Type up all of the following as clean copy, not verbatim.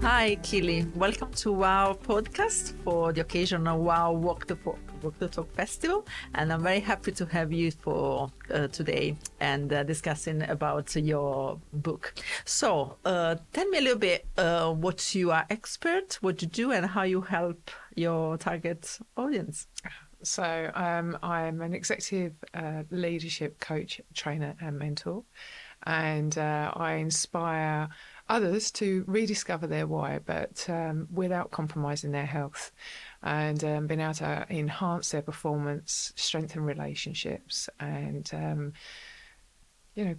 Hi, Keely. Welcome to our podcast for the occasion of our Walk the Talk Festival. And I'm very happy to have you for today and discussing about your book. So tell me a little bit what you are expert, what you do, and how you help your target audience. So I'm an executive leadership coach, trainer and mentor, and I inspire others to rediscover their why, but without compromising their health, and being able to enhance their performance, strengthen relationships, and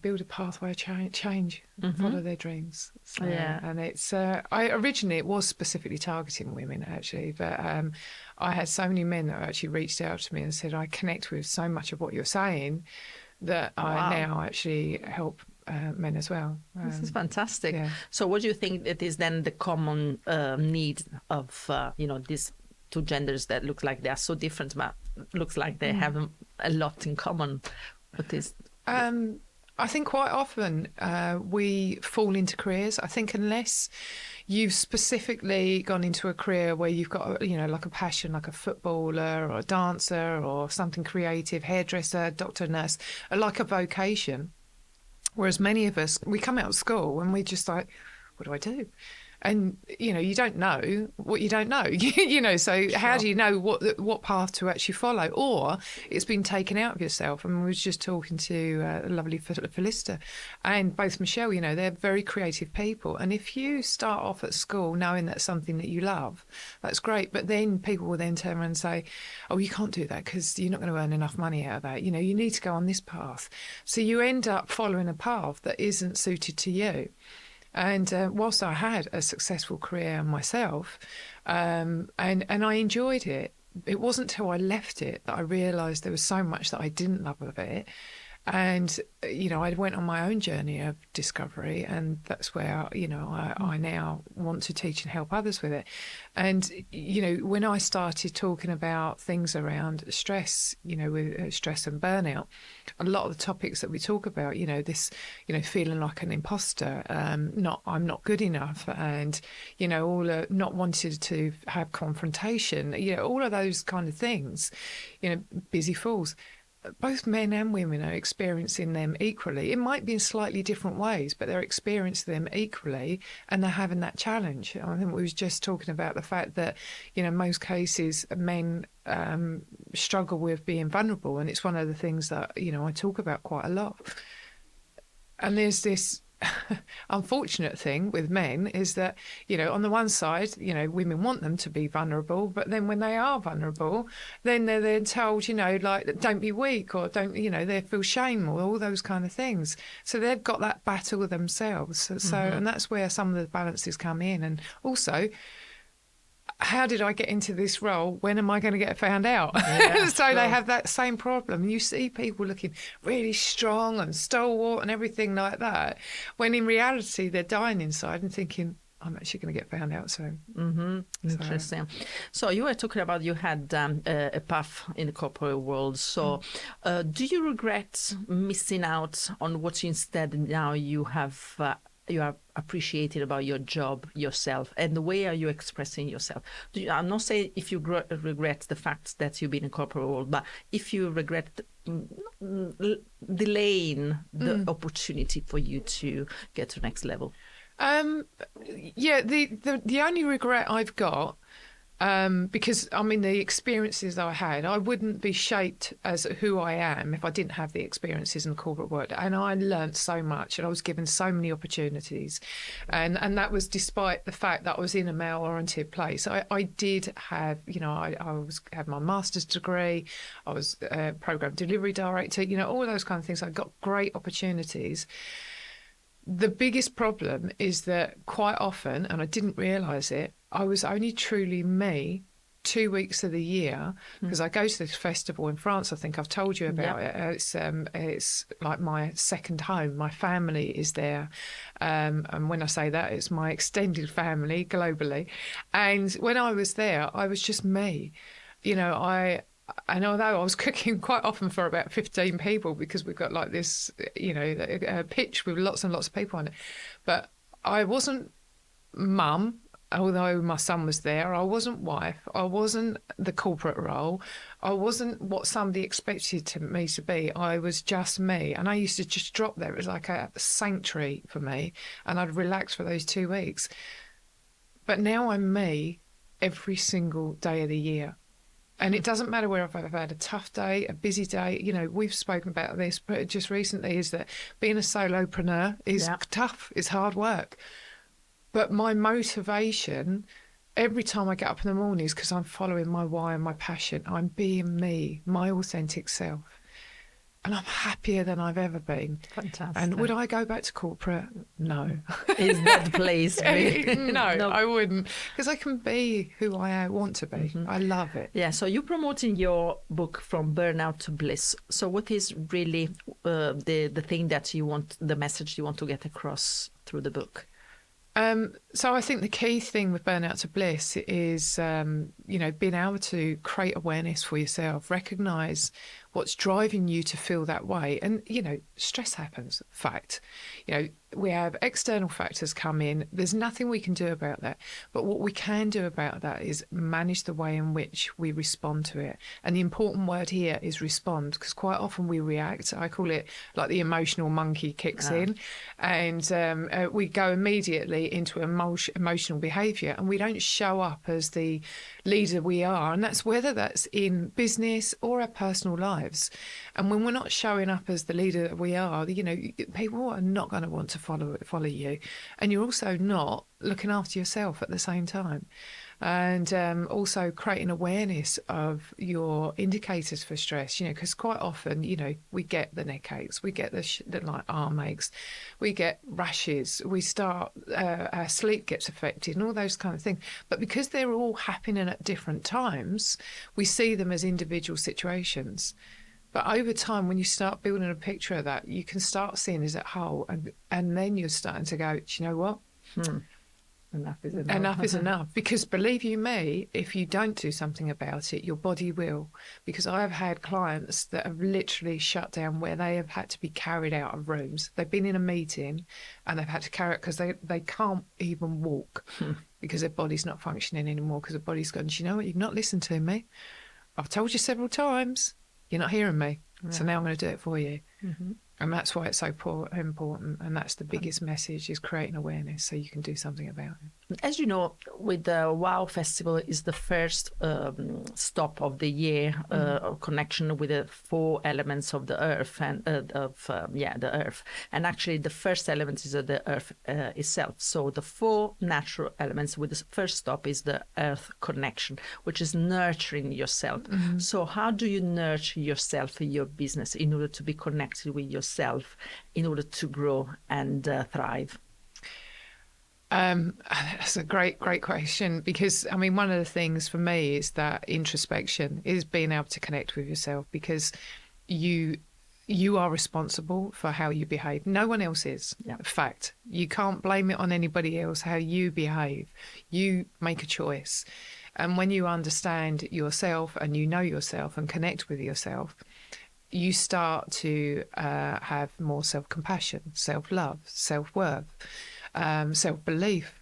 build a pathway of change, follow their dreams. So, Yeah. And it's, originally it was specifically targeting women actually, but I had so many men that actually reached out to me and said, I connect with so much of what you're saying that I now actually help men as well. This is fantastic. Yeah. So what do you think it is then the common need of, these two genders that look like they are so different, but looks like they have a lot in common? What is... I think quite often we fall into careers. I think unless you've specifically gone into a career where you've got, like a passion, like a footballer or a dancer or something creative, hairdresser, doctor, nurse, like a vocation. Whereas many of us, we come out of school and we just like, what do I do? And, you don't know what you don't know, so sure. How do you know what path to actually follow? Or it's been taken out of yourself. And we was just talking to the lovely Felista and both Michelle, they're very creative people. And if you start off at school knowing that's something that you love, that's great. But then people will then turn around and say, oh, you can't do that because you're not going to earn enough money out of that. You need to go on this path. So you end up following a path that isn't suited to you. And whilst I had a successful career myself, and I enjoyed it, it wasn't till I left it that I realised there was so much that I didn't love of it. And, I went on my own journey of discovery, and that's where, I now want to teach and help others with it. And, when I started talking about things around stress, with stress and burnout, a lot of the topics that we talk about, this, feeling like an imposter, I'm not good enough, and, all not wanting to have confrontation, all of those kind of things, busy fools. Both men and women are experiencing them equally. It might be in slightly different ways, but they're experiencing them equally, and they're having that challenge. I think we was just talking about the fact that, in most cases, men struggle with being vulnerable, and it's one of the things that, I talk about quite a lot. And there's this unfortunate thing with men is that, on the one side, women want them to be vulnerable, but then when they are vulnerable, then they're then told, like, don't be weak, or don't, they feel shame, or all those kind of things. So they've got that battle themselves. So and that's where some of the balances come in. And also, how did I get into this role? When am I going to get found out? Yeah, so sure. They have that same problem. You see people looking really strong and stalwart and everything like that, when in reality they're dying inside and thinking, I'm actually going to get found out soon. Interesting. So you were talking about you had a path in the corporate world. So do you regret missing out on what instead now you have you are appreciated about your job, yourself, and the way are you expressing yourself? I'm not saying if you regret the fact that you've been in corporate world, but if you regret delaying the opportunity for you to get to the next level. The only regret I've got, because the experiences I had, I wouldn't be shaped as who I am if I didn't have the experiences in the corporate world. And I learned so much, and I was given so many opportunities, and that was despite the fact that I was in a male-oriented place. I did have, had my master's degree, I was a program delivery director, all those kind of things. I got great opportunities. The biggest problem is that quite often, and I didn't realise it, I was only truly me 2 weeks of the year, because I go to this festival in France. I think I've told you about it. It's like my second home. My family is there. And when I say that, it's my extended family globally. And when I was there, I was just me. And although I was cooking quite often for about 15 people, because we've got like this, a pitch with lots and lots of people on it, but I wasn't mum, although my son was there, I wasn't wife, I wasn't the corporate role, I wasn't what somebody expected me to be. I was just me. And I used to just drop there. It was like a sanctuary for me. And I'd relax for those 2 weeks. But now I'm me every single day of the year. And it doesn't matter where I've had a tough day, a busy day. You know, we've spoken about this, but just recently is that being a solopreneur is tough, it's hard work. But my motivation every time I get up in the morning is because I'm following my why and my passion. I'm being me, my authentic self. And I'm happier than I've ever been. Fantastic. And would I go back to corporate? No. Is that the place? No, I wouldn't. Because I can be who I want to be. I love it. Yeah, so you're promoting your book From Burnout to Bliss. So what is really the thing that you want, the message you want to get across through the book? So I think the key thing with Burnout to Bliss is, being able to create awareness for yourself, recognise what's driving you to feel that way. And, stress happens, fact. We have external factors come in. There's nothing we can do about that. But what we can do about that is manage the way in which we respond to it. And the important word here is respond, because quite often we react. I call it like the emotional monkey kicks in, and we go immediately into emotional behaviour, and we don't show up as the leader we are. And that's whether that's in business or our personal lives. And when we're not showing up as the leader that we are, people are not going to want to follow you, and you're also not looking after yourself at the same time. And also creating awareness of your indicators for stress, because quite often, we get the neck aches, we get the arm aches, we get rashes, we start, our sleep gets affected and all those kind of things. But because they're all happening at different times, we see them as individual situations. But over time, when you start building a picture of that, you can start seeing as a whole, and then you're starting to go, do you know what? Enough is enough. Enough is enough. Because believe you me, if you don't do something about it, your body will. Because I have had clients that have literally shut down where they have had to be carried out of rooms. They've been in a meeting and they've had to carry it because they can't even walk because their body's not functioning anymore, because the body's gone, do you know what? You've not listened to me. I've told you several times. You're not hearing me. Yeah. So now I'm going to do it for you. And that's why it's so important. And that's the biggest message, is creating awareness so you can do something about it. As you know, with the WOW Festival is the first stop of the year, connection with the 4 elements of the earth and the earth. And actually, the first element is the earth itself. So the 4 natural elements with the first stop is the earth connection, which is nurturing yourself. So how do you nurture yourself in your business in order to be connected with yourself, in order to grow and thrive? That's a great question, because one of the things for me is that introspection, is being able to connect with yourself, because you are responsible for how you behave. No one else is. Yeah. Fact. You can't blame it on anybody else how you behave. You make a choice. And when you understand yourself and you know yourself and connect with yourself, you start to have more self-compassion, self-love, self-worth, self-belief,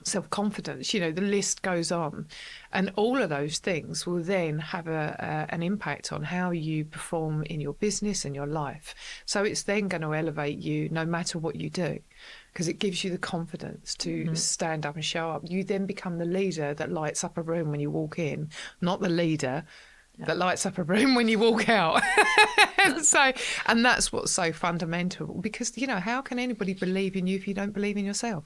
self-confidence. The list goes on. And all of those things will then have an impact on how you perform in your business and your life. So it's then going to elevate you no matter what you do, because it gives you the confidence to stand up and show up. You then become the leader that lights up a room when you walk in, not the leader that lights up a room when you walk out. And that's what's so fundamental, because, how can anybody believe in you if you don't believe in yourself?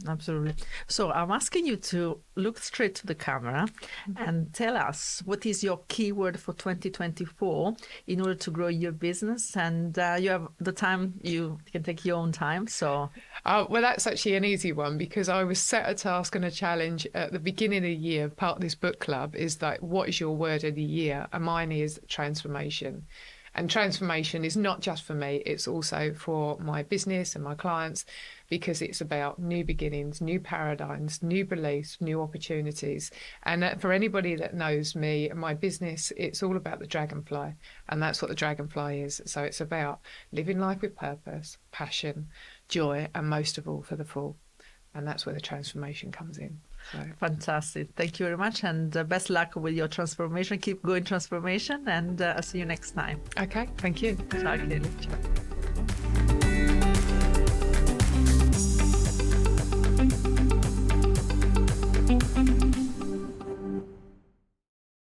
Absolutely. So I'm asking you to look straight to the camera and tell us what is your keyword for 2024 in order to grow your business. And you have the time, you can take your own time. So, well, that's actually an easy one, because I was set a task and a challenge at the beginning of the year. Part of this book club is like, what is your word of the year? And mine is transformation. And transformation is not just for me, it's also for my business and my clients, because it's about new beginnings, new paradigms, new beliefs, new opportunities. And for anybody that knows me and my business, it's all about the dragonfly. And that's what the dragonfly is. So it's about living life with purpose, passion, joy, and most of all, for the full. And that's where the transformation comes in. So. Fantastic. Thank you very much. And best luck with your transformation. Keep going transformation. And I'll see you next time. Okay, thank you. Ciao, Keely.